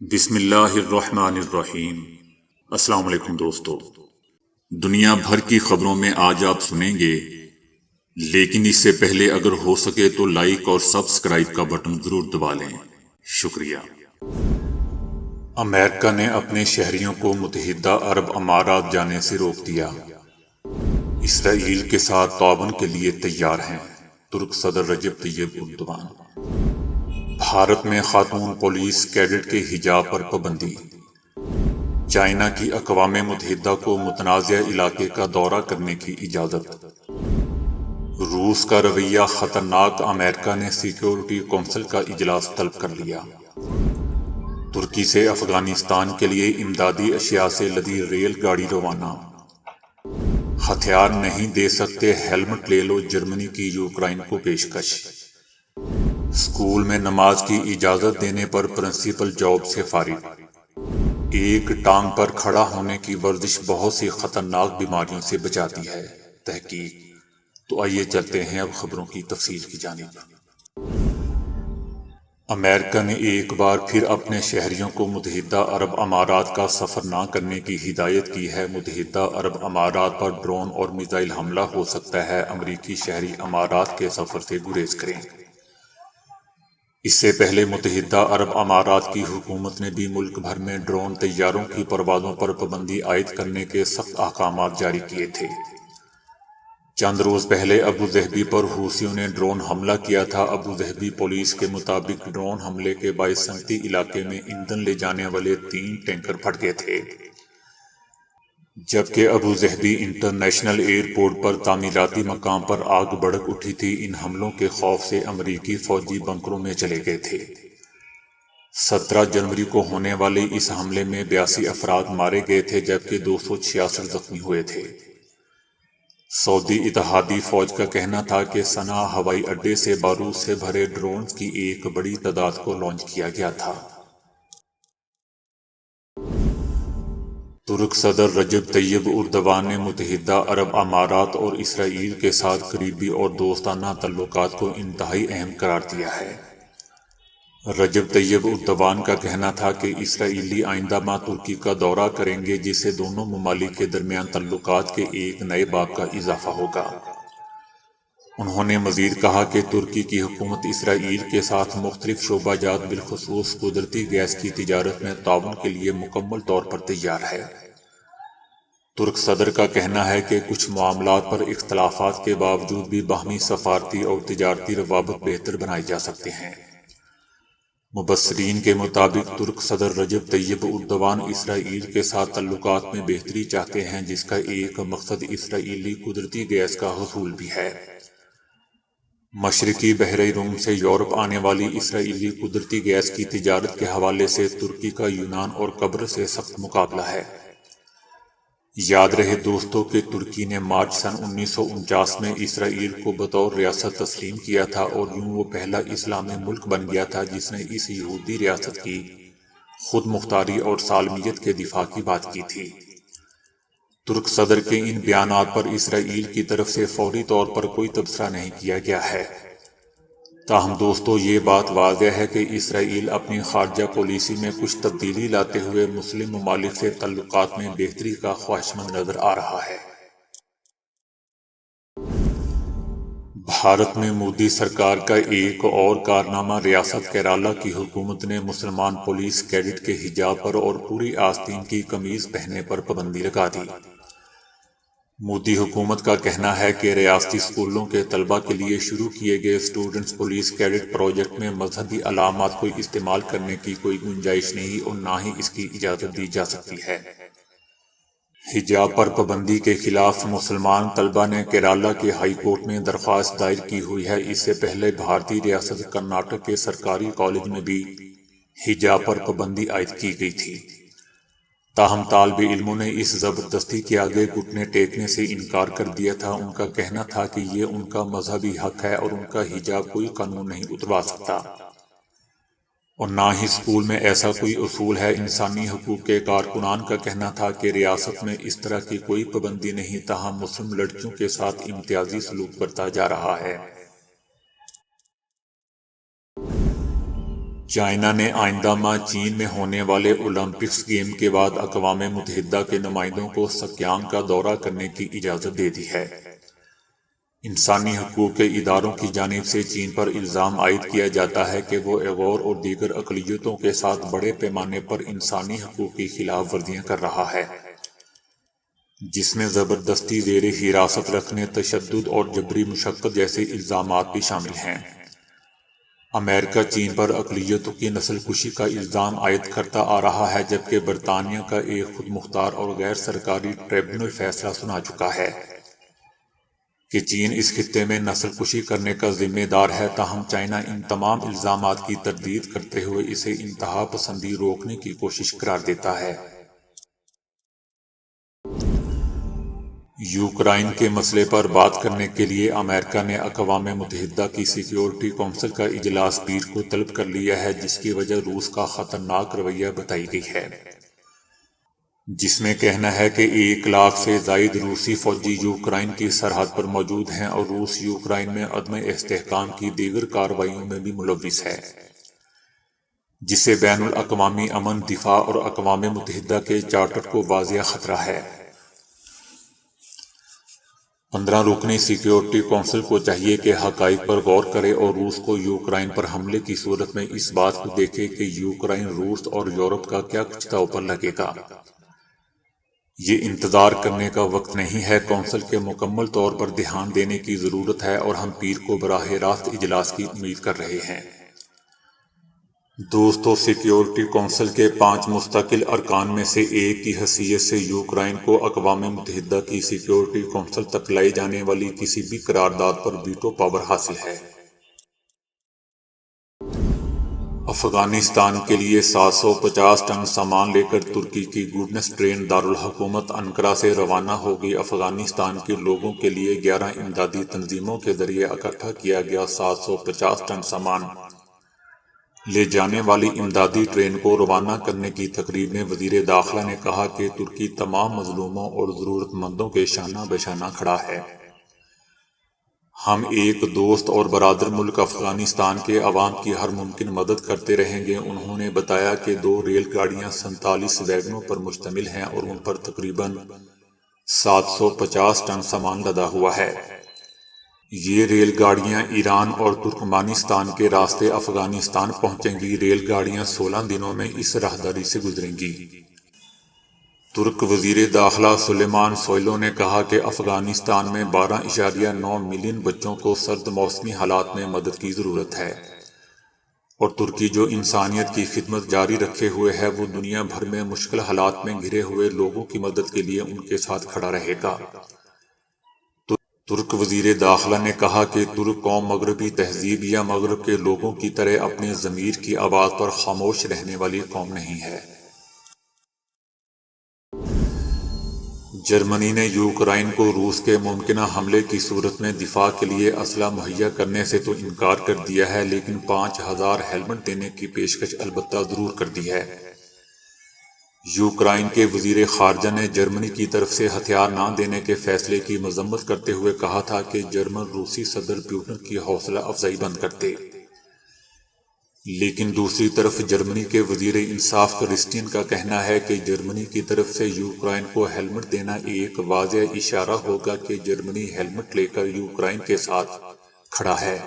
بسم اللہ الرحمن الرحیم۔ السلام علیکم دوستو، دنیا بھر کی خبروں میں آج آپ سنیں گے، لیکن اس سے پہلے اگر ہو سکے تو لائک اور سبسکرائب کا بٹن ضرور دبا لیں۔ شکریہ۔ امریکہ نے اپنے شہریوں کو متحدہ عرب امارات جانے سے روک دیا۔ اسرائیل کے ساتھ تعاون کے لیے تیار ہیں ترک صدر رجب طیب اردوان۔ بھارت میں خاتون پولیس کیڈٹ کے حجاب پر پابندی۔ چائنا کی اقوام متحدہ کو متنازع علاقے کا دورہ کرنے کی اجازت۔ روس کا رویہ خطرناک، امریکہ نے سیکیورٹی کونسل کا اجلاس طلب کر لیا۔ ترکی سے افغانستان کے لیے امدادی اشیاء سے لدی ریل گاڑی روانہ۔ ہتھیار نہیں دے سکتے، ہیلمٹ لے لو، جرمنی کی یوکرائن کو پیشکش۔ اسکول میں نماز کی اجازت دینے پر پرنسپل جاب سے فارغ۔ ایک ٹانگ پر کھڑا ہونے کی ورزش بہت سی خطرناک بیماریوں سے بچاتی ہے، تحقیق۔ تو آئیے چلتے ہیں اب خبروں کی تفصیل کی جانب۔ امریکہ نے ایک بار پھر اپنے شہریوں کو متحدہ عرب امارات کا سفر نہ کرنے کی ہدایت کی ہے۔ متحدہ عرب امارات پر ڈرون اور میزائل حملہ ہو سکتا ہے، امریکی شہری امارات کے سفر سے گریز کریں۔ اس سے پہلے متحدہ عرب امارات کی حکومت نے بھی ملک بھر میں ڈرون طیاروں کی پروازوں پر پابندی عائد کرنے کے سخت احکامات جاری کیے تھے۔ چند روز پہلے ابوظہبی پر حوثیوں نے ڈرون حملہ کیا تھا۔ ابوظہبی پولیس کے مطابق ڈرون حملے کے باعث سنگتی علاقے میں ایندھن لے جانے والے 3 ٹینکر پھٹ گئے تھے، جبکہ ابوظہبی انٹرنیشنل ایئرپورٹ پر تعمیراتی مقام پر آگ بھڑک اٹھی تھی۔ ان حملوں کے خوف سے امریکی فوجی بنکروں میں چلے گئے تھے۔ 17 جنوری کو ہونے والے اس حملے میں 82 افراد مارے گئے تھے، جبکہ 266 زخمی ہوئے تھے۔ سعودی اتحادی فوج کا کہنا تھا کہ صنعا ہوائی اڈے سے بارود سے بھرے ڈرونز کی ایک بڑی تعداد کو لانچ کیا گیا تھا۔ ترک صدر رجب طیب اردوان نے متحدہ عرب امارات اور اسرائیل کے ساتھ قریبی اور دوستانہ تعلقات کو انتہائی اہم قرار دیا ہے۔ رجب طیب اردوان کا کہنا تھا کہ اسرائیلی آئندہ ماہ ترکی کا دورہ کریں گے، جس سے دونوں ممالک کے درمیان تعلقات کے ایک نئے باب کا اضافہ ہوگا۔ انہوں نے مزید کہا کہ ترکی کی حکومت اسرائیل کے ساتھ مختلف شعبہ جات بالخصوص قدرتی گیس کی تجارت میں تعاون کے لیے مکمل طور پر تیار ہے۔ ترک صدر کا کہنا ہے کہ کچھ معاملات پر اختلافات کے باوجود بھی باہمی سفارتی اور تجارتی روابط بہتر بنائے جا سکتے ہیں۔ مبصرین کے مطابق ترک صدر رجب طیب اردوان اسرائیل کے ساتھ تعلقات میں بہتری چاہتے ہیں، جس کا ایک مقصد اسرائیلی قدرتی گیس کا حصول بھی ہے۔ مشرقی بحر روم سے یورپ آنے والی اسرائیلی قدرتی گیس کی تجارت کے حوالے سے ترکی کا یونان اور قبرص سے سخت مقابلہ ہے۔ یاد رہے دوستو کہ ترکی نے مارچ سن 1949 میں اسرائیل کو بطور ریاست تسلیم کیا تھا، اور یوں وہ پہلا اسلامی ملک بن گیا تھا جس نے اس یہودی ریاست کی خود مختاری اور سالمیت کے دفاع کی بات کی تھی۔ ترک صدر کے ان بیانات پر اسرائیل کی طرف سے فوری طور پر کوئی تبصرہ نہیں کیا گیا ہے، تاہم دوستو یہ بات واضح ہے کہ اسرائیل اپنی خارجہ پالیسی میں کچھ تبدیلی لاتے ہوئے مسلم ممالک سے تعلقات میں بہتری کا خواہشمند نظر آ رہا ہے۔ بھارت میں مودی سرکار کا ایک اور کارنامہ، ریاست کیرالہ کی حکومت نے مسلمان پولیس کیڈٹ کے حجاب پر اور پوری آستین کی قمیض پہننے پر پابندی لگا دی۔ مودی حکومت کا کہنا ہے کہ ریاستی اسکولوں کے طلبہ کے لیے شروع کیے گئے اسٹوڈنٹس پولیس کیڈٹ پروجیکٹ میں مذہبی علامات کو استعمال کرنے کی کوئی گنجائش نہیں، اور نہ ہی اس کی اجازت دی جا سکتی ہے۔ حجاب پر پابندی کے خلاف مسلمان طلبہ نے کیرالہ کے ہائی کورٹ میں درخواست دائر کی ہوئی ہے۔ اس سے پہلے بھارتی ریاست کرناٹک کے سرکاری کالج میں بھی حجاب پر پابندی عائد کی گئی تھی، تاہم طالب علموں نے اس زبردستی کے آگے گھٹنے ٹیکنے سے انکار کر دیا تھا۔ ان کا کہنا تھا کہ یہ ان کا مذہبی حق ہے اور ان کا حجاب کوئی قانون نہیں اتروا سکتا، اور نہ ہی اسکول میں ایسا کوئی اصول ہے۔ انسانی حقوق کے کارکنان کا کہنا تھا کہ ریاست میں اس طرح کی کوئی پابندی نہیں، تاہم مسلم لڑکیوں کے ساتھ امتیازی سلوک برتا جا رہا ہے۔ چائنا نے آئندہ ماہ چین میں ہونے والے اولمپکس گیم کے بعد اقوام متحدہ کے نمائندوں کو سکیانگ کا دورہ کرنے کی اجازت دے دی ہے۔ انسانی حقوق کے اداروں کی جانب سے چین پر الزام عائد کیا جاتا ہے کہ وہ ایغور اور دیگر اقلیتوں کے ساتھ بڑے پیمانے پر انسانی حقوق کی خلاف ورزیاں کر رہا ہے، جس میں زبردستی زیر حراست رکھنے، تشدد اور جبری مشقت جیسے الزامات بھی شامل ہیں۔ امریکہ چین پر اقلیتوں کی نسل کشی کا الزام عائد کرتا آ رہا ہے، جبکہ برطانیہ کا ایک خود مختار اور غیر سرکاری ٹریبیونل فیصلہ سنا چکا ہے کہ چین اس خطے میں نسل کشی کرنے کا ذمہ دار ہے۔ تاہم چائنا ان تمام الزامات کی تردید کرتے ہوئے اسے انتہا پسندی روکنے کی کوشش قرار دیتا ہے۔ یوکرائن کے مسئلے پر بات کرنے کے لیے امریکہ نے اقوام متحدہ کی سیکیورٹی کونسل کا اجلاس پیر کو طلب کر لیا ہے، جس کی وجہ روس کا خطرناک رویہ بتائی گئی ہے، جس میں کہنا ہے کہ 1 لاکھ سے زائد روسی فوجی یوکرائن کی سرحد پر موجود ہیں اور روس یوکرائن میں عدم استحکام کی دیگر کارروائیوں میں بھی ملوث ہے، جسے بین الاقوامی امن، دفاع اور اقوام متحدہ کے چارٹر کو واضح خطرہ ہے۔ 15 رکنی سیکیورٹی کونسل کو چاہیے کہ حقائق پر غور کرے اور روس کو یوکرائن پر حملے کی صورت میں اس بات کو دیکھے کہ یوکرائن، روس اور یورپ کا کیا کچھ داؤ پر لگے گا۔ یہ انتظار کرنے کا وقت نہیں ہے، کونسل کے مکمل طور پر دھیان دینے کی ضرورت ہے اور ہم پیر کو براہ راست اجلاس کی امید کر رہے ہیں۔ دوستو، سیکیورٹی کونسل کے 5 مستقل ارکان میں سے ایک کی حیثیت سے یوکرائن کو اقوام متحدہ کی سیکیورٹی کونسل تک لائی جانے والی کسی بھی قرارداد پر ویٹو پاور حاصل ہے۔ افغانستان کے لیے 750 ٹن سامان لے کر ترکی کی گوڈنس ٹرین دارالحکومت انقرہ سے روانہ ہوگی۔ افغانستان کے لوگوں کے لیے 11 امدادی تنظیموں کے ذریعے اکٹھا کیا گیا 750 ٹن سامان لے جانے والی امدادی ٹرین کو روانہ کرنے کی تقریب میں وزیر داخلہ نے کہا کہ ترکی تمام مظلوموں اور ضرورت مندوں کے شانہ بشانہ کھڑا ہے۔ ہم ایک دوست اور برادر ملک افغانستان کے عوام کی ہر ممکن مدد کرتے رہیں گے۔ انہوں نے بتایا کہ 2 ریل گاڑیاں 47 ویگنوں پر مشتمل ہیں اور ان پر تقریباً 750 ٹن سامان لدا ہوا ہے۔ یہ ریل گاڑیاں ایران اور ترکمانستان کے راستے افغانستان پہنچیں گی۔ ریل گاڑیاں 16 دنوں میں اس راہداری سے گزریں گی۔ ترک وزیر داخلہ سلیمان سوئلو نے کہا کہ افغانستان میں 12.9 ملین بچوں کو سرد موسمی حالات میں مدد کی ضرورت ہے اور ترکی جو انسانیت کی خدمت جاری رکھے ہوئے ہے، وہ دنیا بھر میں مشکل حالات میں گھرے ہوئے لوگوں کی مدد کے لیے ان کے ساتھ کھڑا رہے گا۔ ترک وزیر داخلہ نے کہا کہ ترک قوم مغربی تہذیب یا مغرب کے لوگوں کی طرح اپنے ضمیر کی آواز پر خاموش رہنے والی قوم نہیں ہے۔ جرمنی نے یوکرائن کو روس کے ممکنہ حملے کی صورت میں دفاع کے لیے اسلحہ مہیا کرنے سے تو انکار کر دیا ہے، لیکن 5000 ہیلمٹ دینے کی پیشکش البتہ ضرور کر دی ہے۔ یوکرائن کے وزیر خارجہ نے جرمنی کی طرف سے ہتھیار نہ دینے کے فیصلے کی مذمت کرتے ہوئے کہا تھا کہ جرمن روسی صدر پیوٹن کی حوصلہ افزائی بند کرتے، لیکن دوسری طرف جرمنی کے وزیر انصاف کرسٹین کا کہنا ہے کہ جرمنی کی طرف سے یوکرائن کو ہیلمٹ دینا ایک واضح اشارہ ہوگا کہ جرمنی ہیلمٹ لے کر یوکرائن کے ساتھ کھڑا ہے۔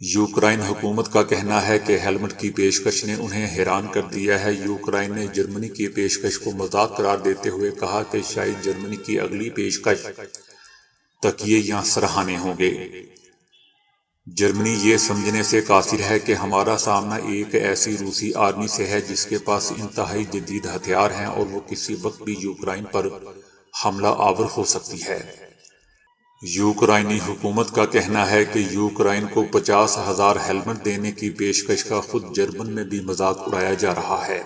یوکرائن حکومت کا کہنا ہے کہ ہیلمٹ کی پیشکش نے انہیں حیران کر دیا ہے۔ یوکرائن نے جرمنی کی پیشکش کو مذاق قرار دیتے ہوئے کہا کہ شاید جرمنی کی اگلی پیشکش تقیے یا سرہانے ہوں گے۔ جرمنی یہ سمجھنے سے قاصر ہے کہ ہمارا سامنا ایک ایسی روسی آرمی سے ہے جس کے پاس انتہائی جدید ہتھیار ہیں اور وہ کسی وقت بھی یوکرائن پر حملہ آور ہو سکتی ہے۔ یوکرائنی حکومت کا کہنا ہے کہ یوکرائن کو 50,000 ہیلمٹ دینے کی پیشکش کا خود جرمن میں بھی مذاق اڑایا جا رہا ہے۔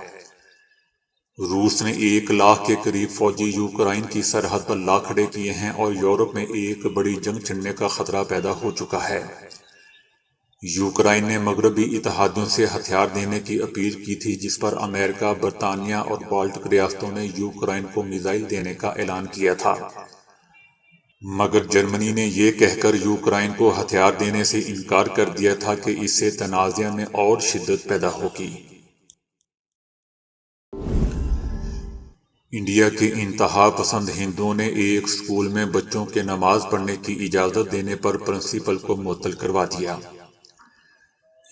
روس نے 1 لاکھ کے قریب فوجی یوکرائن کی سرحد پر لا کھڑے کیے ہیں اور یورپ میں ایک بڑی جنگ چھڑنے کا خطرہ پیدا ہو چکا ہے۔ یوکرائن نے مغربی اتحادیوں سے ہتھیار دینے کی اپیل کی تھی، جس پر امریکہ، برطانیہ اور بالٹک ریاستوں نے یوکرائن کو میزائل دینے کا اعلان کیا تھا۔ مگر جرمنی نے یہ کہہ کر یوکرائن کو ہتھیار دینے سے انکار کر دیا تھا کہ اس سے تنازع میں اور شدت پیدا ہوگی۔ انڈیا کے انتہا پسند ہندوؤں نے ایک اسکول میں بچوں کے نماز پڑھنے کی اجازت دینے پر پرنسپل کو معطل کروا دیا۔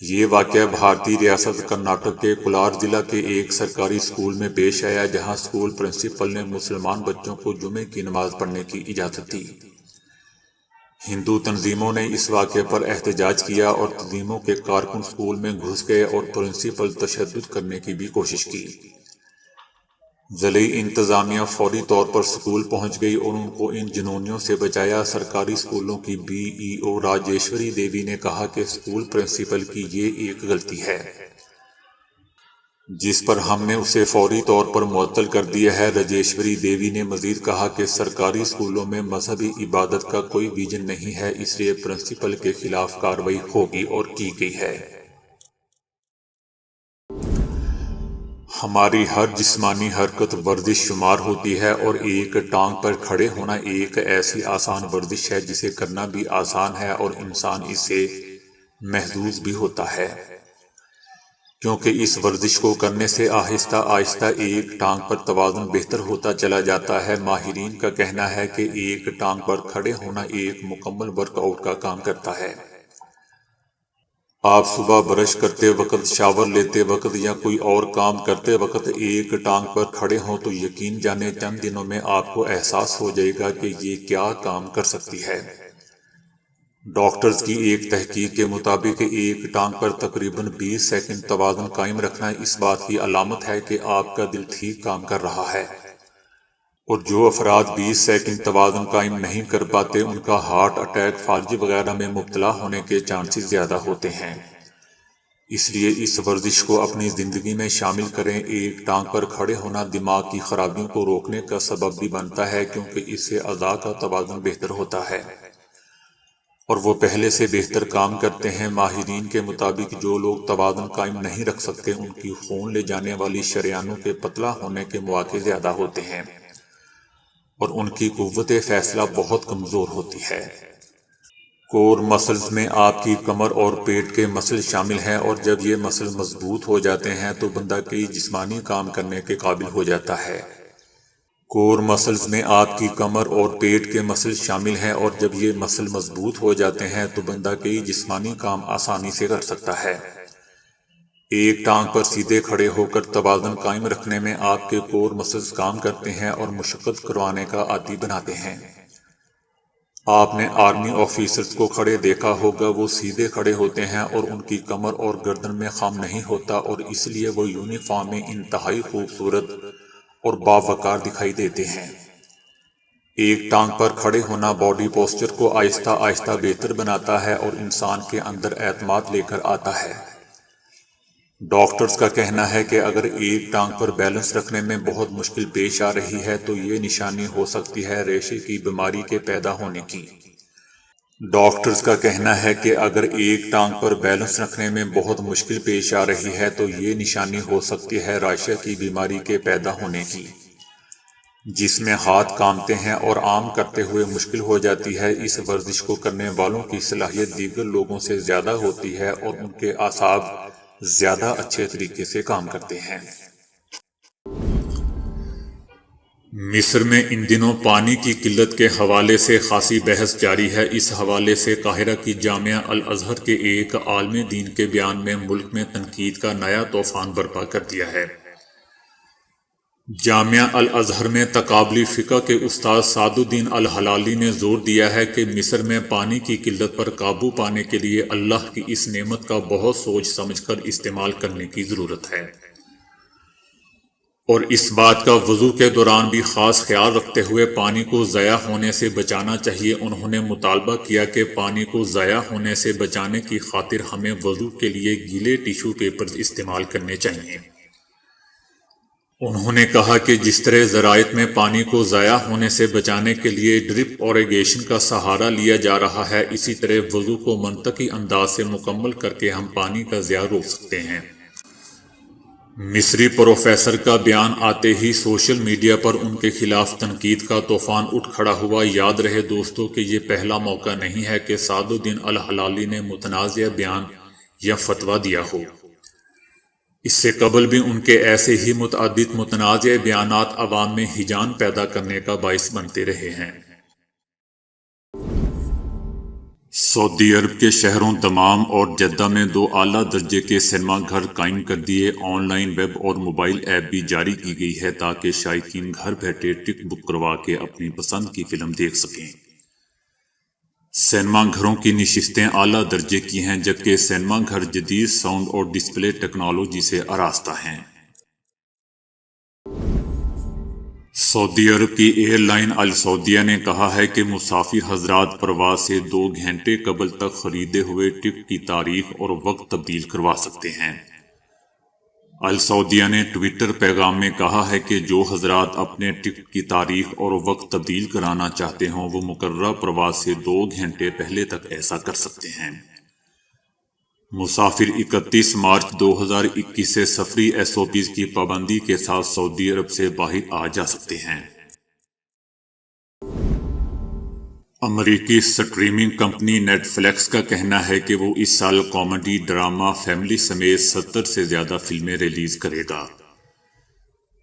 یہ واقعہ بھارتی ریاست کرناٹک کے کولار ضلع کے ایک سرکاری اسکول میں پیش آیا، جہاں اسکول پرنسپل نے مسلمان بچوں کو جمعے کی نماز پڑھنے کی اجازت دی۔ ہندو تنظیموں نے اس واقعے پر احتجاج کیا اور تنظیموں کے کارکن اسکول میں گھس گئے اور پرنسپل تشدد کرنے کی بھی کوشش کی۔ ضلعی انتظامیہ فوری طور پر اسکول پہنچ گئی اور ان کو ان جنونیوں سے بچایا۔ سرکاری اسکولوں کی بی ای او راجیشوری دیوی نے کہا کہ اسکول پرنسپل کی یہ ایک غلطی ہے جس پر ہم نے اسے فوری طور پر معطل کر دیا ہے۔ راجیشوری دیوی نے مزید کہا کہ سرکاری اسکولوں میں مذہبی عبادت کا کوئی ویژن نہیں ہے، اس لیے پرنسپل کے خلاف کارروائی ہوگی اور کی گئی ہے۔ ہماری ہر جسمانی حرکت ورزش شمار ہوتی ہے اور ایک ٹانگ پر کھڑے ہونا ایک ایسی آسان ورزش ہے جسے کرنا بھی آسان ہے اور انسان اس سے محظوظ بھی ہوتا ہے، کیونکہ اس ورزش کو کرنے سے آہستہ آہستہ ایک ٹانگ پر توازن بہتر ہوتا چلا جاتا ہے۔ ماہرین کا کہنا ہے کہ ایک ٹانگ پر کھڑے ہونا ایک مکمل ورک آؤٹ کا کام کرتا ہے۔ آپ صبح برش کرتے وقت، شاور لیتے وقت یا کوئی اور کام کرتے وقت ایک ٹانگ پر کھڑے ہوں تو یقین جانے چند دنوں میں آپ کو احساس ہو جائے گا کہ یہ کیا کام کر سکتی ہے۔ ڈاکٹرز کی ایک تحقیق کے مطابق ایک ٹانگ پر تقریباً 20 سیکنڈ توازن قائم رکھنا اس بات کی علامت ہے کہ آپ کا دل ٹھیک کام کر رہا ہے، اور جو افراد 20 سیکنڈ توازن قائم نہیں کر پاتے ان کا ہارٹ اٹیک، فالج وغیرہ میں مبتلا ہونے کے چانسز زیادہ ہوتے ہیں۔ اس لیے اس ورزش کو اپنی زندگی میں شامل کریں۔ ایک ٹانگ پر کھڑے ہونا دماغ کی خرابیوں کو روکنے کا سبب بھی بنتا ہے، کیونکہ اس سے اعضاء کا توازن بہتر ہوتا ہے اور وہ پہلے سے بہتر کام کرتے ہیں۔ ماہرین کے مطابق جو لوگ توازن قائم نہیں رکھ سکتے ان کی خون لے جانے والی شریانوں کے پتلا ہونے کے مواقع زیادہ ہوتے ہیں اور ان کی قوت فیصلہ بہت کمزور ہوتی ہے۔ کور مسلز میں آپ کی کمر اور پیٹ کے مسل شامل ہیں، اور جب یہ مسل مضبوط ہو جاتے ہیں تو بندہ کئی جسمانی کام کرنے کے قابل ہو جاتا ہے۔ کور مسلز میں آپ کی کمر اور پیٹ کے مسل شامل ہیں، اور جب یہ مسل مضبوط ہو جاتے ہیں تو بندہ کئی جسمانی کام آسانی سے کر سکتا ہے۔ ایک ٹانگ پر سیدھے کھڑے ہو کر توازن قائم رکھنے میں آپ کے کور مسلز کام کرتے ہیں اور مشقت کروانے کا عادی بناتے ہیں۔ آپ نے آرمی آفیسرز کو کھڑے دیکھا ہوگا، وہ سیدھے کھڑے ہوتے ہیں اور ان کی کمر اور گردن میں خم نہیں ہوتا، اور اس لیے وہ یونیفارم میں انتہائی خوبصورت اور باوقار دکھائی دیتے ہیں۔ ایک ٹانگ پر کھڑے ہونا باڈی پوسچر کو آہستہ آہستہ بہتر بناتا ہے اور انسان کے اندر اعتماد لے کر آتا ہے۔ ڈاکٹرز کا کہنا ہے کہ اگر ایک ٹانگ پر بیلنس رکھنے میں بہت مشکل پیش آ رہی ہے تو یہ نشانی ہو سکتی ہے ریشے کی بیماری کے پیدا ہونے کی۔ ڈاکٹرز کا کہنا ہے کہ اگر ایک ٹانگ پر بیلنس رکھنے میں بہت مشکل پیش آ رہی ہے تو یہ نشانی ہو سکتی ہے ریشے کی بیماری کے پیدا ہونے کی، جس میں ہاتھ کانپتے ہیں اور عام کرتے ہوئے مشکل ہو جاتی ہے۔ اس ورزش کو کرنے والوں کی صلاحیت دیگر لوگوں سے زیادہ ہوتی ہے اور ان کے اعصاب زیادہ اچھے طریقے سے کام کرتے ہیں۔ مصر میں ان دنوں پانی کی قلت کے حوالے سے خاصی بحث جاری ہے۔ اس حوالے سے قاہرہ کی جامعہ الازہر کے ایک عالم دین کے بیان میں ملک میں تنقید کا نیا طوفان برپا کر دیا ہے۔ جامعہ الازہر میں تقابلی فقہ کے استاد سعد الدین الہلالی نے زور دیا ہے کہ مصر میں پانی کی قلت پر قابو پانے کے لیے اللہ کی اس نعمت کا بہت سوچ سمجھ کر استعمال کرنے کی ضرورت ہے، اور اس بات کا وضو کے دوران بھی خاص خیال رکھتے ہوئے پانی کو ضائع ہونے سے بچانا چاہیے۔ انہوں نے مطالبہ کیا کہ پانی کو ضائع ہونے سے بچانے کی خاطر ہمیں وضو کے لیے گیلے ٹیشو پیپرز استعمال کرنے چاہیے۔ انہوں نے کہا کہ جس طرح زراعت میں پانی کو ضائع ہونے سے بچانے کے لیے ڈرپ اوریگیشن کا سہارا لیا جا رہا ہے، اسی طرح وضو کو منطقی انداز سے مکمل کر کے ہم پانی کا ضیاع روک سکتے ہیں۔ مصری پروفیسر کا بیان آتے ہی سوشل میڈیا پر ان کے خلاف تنقید کا طوفان اٹھ کھڑا ہوا۔ یاد رہے دوستو کہ یہ پہلا موقع نہیں ہے کہ سعد الدین الہلالی نے متنازع بیان یا فتویٰ دیا ہو۔ اس سے قبل بھی ان کے ایسے ہی متعدد متنازع بیانات عوام میں ہیجان پیدا کرنے کا باعث بنتے رہے ہیں۔ سعودی عرب کے شہروں دمام اور جدہ میں 2 اعلیٰ درجے کے سنیما گھر قائم کر دیے۔ آن لائن ویب اور موبائل ایپ بھی جاری کی گئی ہے تاکہ شائقین گھر بیٹھے ٹکٹ بک کروا کے اپنی پسند کی فلم دیکھ سکیں۔ سنیما گھروں کی نشستیں اعلیٰ درجے کی ہیں جبکہ سنیما گھر جدید ساؤنڈ اور ڈسپلے ٹیکنالوجی سے آراستہ ہیں۔ سعودی عرب کی ایئر لائن السعودیہ نے کہا ہے کہ مسافر حضرات پرواز سے 2 گھنٹے قبل تک خریدے ہوئے ٹکٹ کی تاریخ اور وقت تبدیل کروا سکتے ہیں۔ السعودیہ نے ٹویٹر پیغام میں کہا ہے کہ جو حضرات اپنے ٹکٹ کی تاریخ اور وقت تبدیل کرانا چاہتے ہوں وہ مقررہ پرواز سے 2 گھنٹے پہلے تک ایسا کر سکتے ہیں۔ مسافر 31 مارچ 2021 سے سفری SOPs کی پابندی کے ساتھ سعودی عرب سے باہر آ جا سکتے ہیں۔ امریکی سٹریمنگ کمپنی نیٹ فلیکس کا کہنا ہے کہ وہ اس سال کامیڈی ڈرامہ فیملی سمیت 70 سے زیادہ فلمیں ریلیز کرے گا۔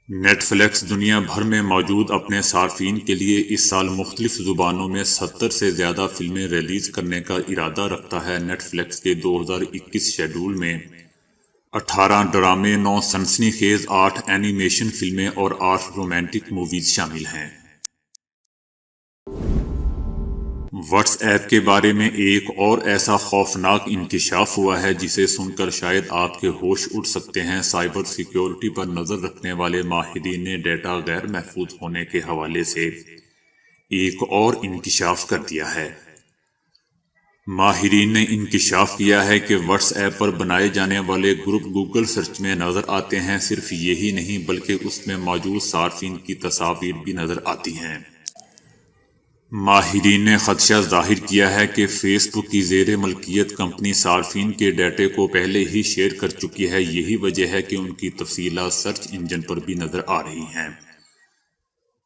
نیٹ فلیکس دنیا بھر میں موجود اپنے صارفین کے لیے اس سال مختلف زبانوں میں 70 سے زیادہ فلمیں ریلیز کرنے کا ارادہ رکھتا ہے۔ نیٹ فلیکس کے 2021 شیڈول میں 18 ڈرامے، 9 سنسنی خیز، 8 اینیمیشن فلمیں اور 8 رومانٹک موویز شامل ہیں۔ واٹس ایپ کے بارے میں ایک اور ایسا خوفناک انکشاف ہوا ہے جسے سن کر شاید آپ کے ہوش اڑ سکتے ہیں۔ سائبر سیکیورٹی پر نظر رکھنے والے ماہرین نے ڈیٹا غیر محفوظ ہونے کے حوالے سے ایک اور انکشاف کر دیا ہے۔ ماہرین نے انکشاف کیا ہے کہ واٹس ایپ پر بنائے جانے والے گروپ گوگل سرچ میں نظر آتے ہیں۔ صرف یہی نہیں بلکہ اس میں موجود صارفین کی تصاویر بھی نظر آتی ہیں۔ ماہرین نے خدشہ ظاہر کیا ہے کہ فیس بک کی زیر ملکیت کمپنی صارفین کے ڈیٹے کو پہلے ہی شیئر کر چکی ہے۔ یہی وجہ ہے کہ ان کی تفصیلات سرچ انجن پر بھی نظر آ رہی ہیں۔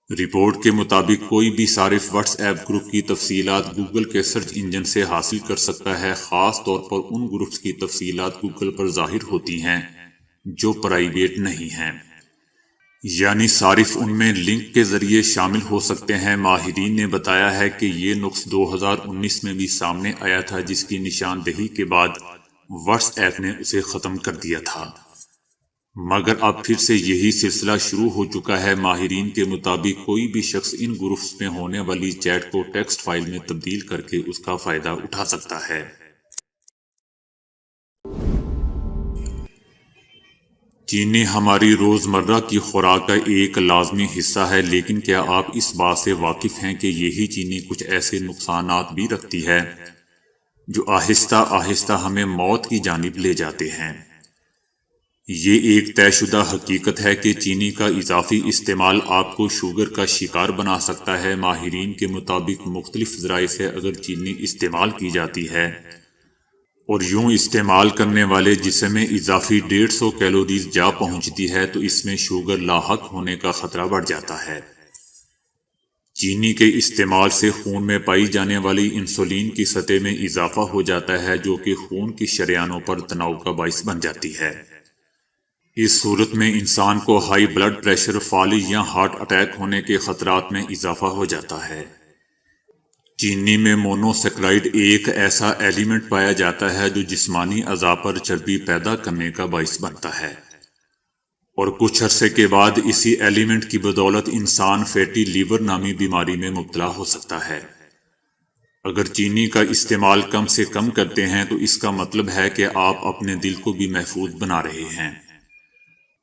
رپورٹ کے مطابق کوئی بھی صارف واٹس ایپ گروپ کی تفصیلات گوگل کے سرچ انجن سے حاصل کر سکتا ہے۔ خاص طور پر ان گروپس کی تفصیلات گوگل پر ظاہر ہوتی ہیں جو پرائیویٹ نہیں ہیں، یعنی صارف ان میں لنک کے ذریعے شامل ہو سکتے ہیں۔ ماہرین نے بتایا ہے کہ یہ نقص 2019 میں بھی سامنے آیا تھا جس کی نشاندہی کے بعد واٹس ایپ نے اسے ختم کر دیا تھا، مگر اب پھر سے یہی سلسلہ شروع ہو چکا ہے۔ ماہرین کے مطابق کوئی بھی شخص ان گروپس میں ہونے والی چیٹ کو ٹیکسٹ فائل میں تبدیل کر کے اس کا فائدہ اٹھا سکتا ہے۔ چینی ہماری روزمرہ کی خوراک کا ایک لازمی حصہ ہے، لیکن کیا آپ اس بات سے واقف ہیں کہ یہی چینی کچھ ایسے نقصانات بھی رکھتی ہے جو آہستہ آہستہ ہمیں موت کی جانب لے جاتے ہیں؟ یہ ایک طے شدہ حقیقت ہے کہ چینی کا اضافی استعمال آپ کو شوگر کا شکار بنا سکتا ہے۔ ماہرین کے مطابق مختلف ذرائع سے اگر چینی استعمال کی جاتی ہے اور یوں استعمال کرنے والے جسم میں اضافی 150 کیلوریز جا پہنچتی ہے تو اس میں شوگر لاحق ہونے کا خطرہ بڑھ جاتا ہے۔ چینی کے استعمال سے خون میں پائی جانے والی انسولین کی سطح میں اضافہ ہو جاتا ہے جو کہ خون کی شریانوں پر تناؤ کا باعث بن جاتی ہے۔ اس صورت میں انسان کو ہائی بلڈ پریشر، فالج یا ہارٹ اٹیک ہونے کے خطرات میں اضافہ ہو جاتا ہے۔ چینی میں مونوسیکرائڈ ایک ایسا ایلیمنٹ پایا جاتا ہے جو جسمانی اعضاء پر چربی پیدا کرنے کا باعث بنتا ہے، اور کچھ عرصے کے بعد اسی ایلیمنٹ کی بدولت انسان فیٹی لیور نامی بیماری میں مبتلا ہو سکتا ہے۔ اگر چینی کا استعمال کم سے کم کرتے ہیں تو اس کا مطلب ہے کہ آپ اپنے دل کو بھی محفوظ بنا رہے ہیں۔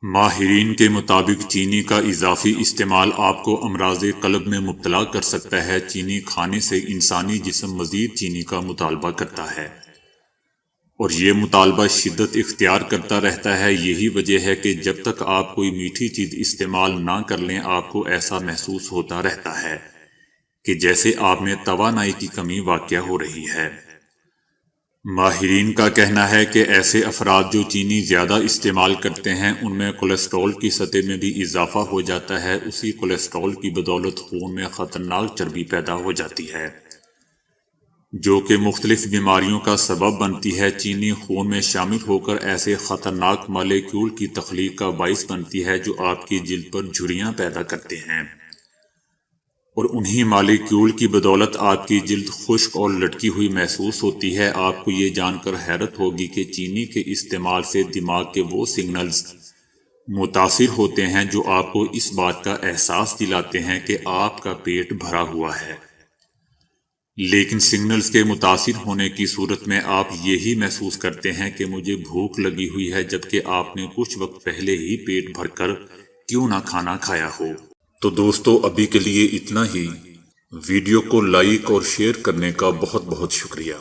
ماہرین کے مطابق چینی کا اضافی استعمال آپ کو امراض قلب میں مبتلا کر سکتا ہے۔ چینی کھانے سے انسانی جسم مزید چینی کا مطالبہ کرتا ہے اور یہ مطالبہ شدت اختیار کرتا رہتا ہے۔ یہی وجہ ہے کہ جب تک آپ کوئی میٹھی چیز استعمال نہ کر لیں آپ کو ایسا محسوس ہوتا رہتا ہے کہ جیسے آپ میں توانائی کی کمی واقع ہو رہی ہے۔ ماہرین کا کہنا ہے کہ ایسے افراد جو چینی زیادہ استعمال کرتے ہیں ان میں کولیسٹرول کی سطح میں بھی اضافہ ہو جاتا ہے۔ اسی کولیسٹرول کی بدولت خون میں خطرناک چربی پیدا ہو جاتی ہے جو کہ مختلف بیماریوں کا سبب بنتی ہے۔ چینی خون میں شامل ہو کر ایسے خطرناک مالیکیول کی تخلیق کا باعث بنتی ہے جو آپ کی جلد پر جھریاں پیدا کرتے ہیں، اور انہی مالیکیول کی بدولت آپ کی جلد خشک اور لٹکی ہوئی محسوس ہوتی ہے۔ آپ کو یہ جان کر حیرت ہوگی کہ چینی کے استعمال سے دماغ کے وہ سگنلز متاثر ہوتے ہیں جو آپ کو اس بات کا احساس دلاتے ہیں کہ آپ کا پیٹ بھرا ہوا ہے، لیکن سگنلز کے متاثر ہونے کی صورت میں آپ یہی محسوس کرتے ہیں کہ مجھے بھوک لگی ہوئی ہے، جبکہ آپ نے کچھ وقت پہلے ہی پیٹ بھر کر کیوں نہ کھانا کھایا ہو۔ تو دوستو، ابھی کے لیے اتنا ہی۔ ویڈیو کو لائک اور شیئر کرنے کا بہت بہت شکریہ۔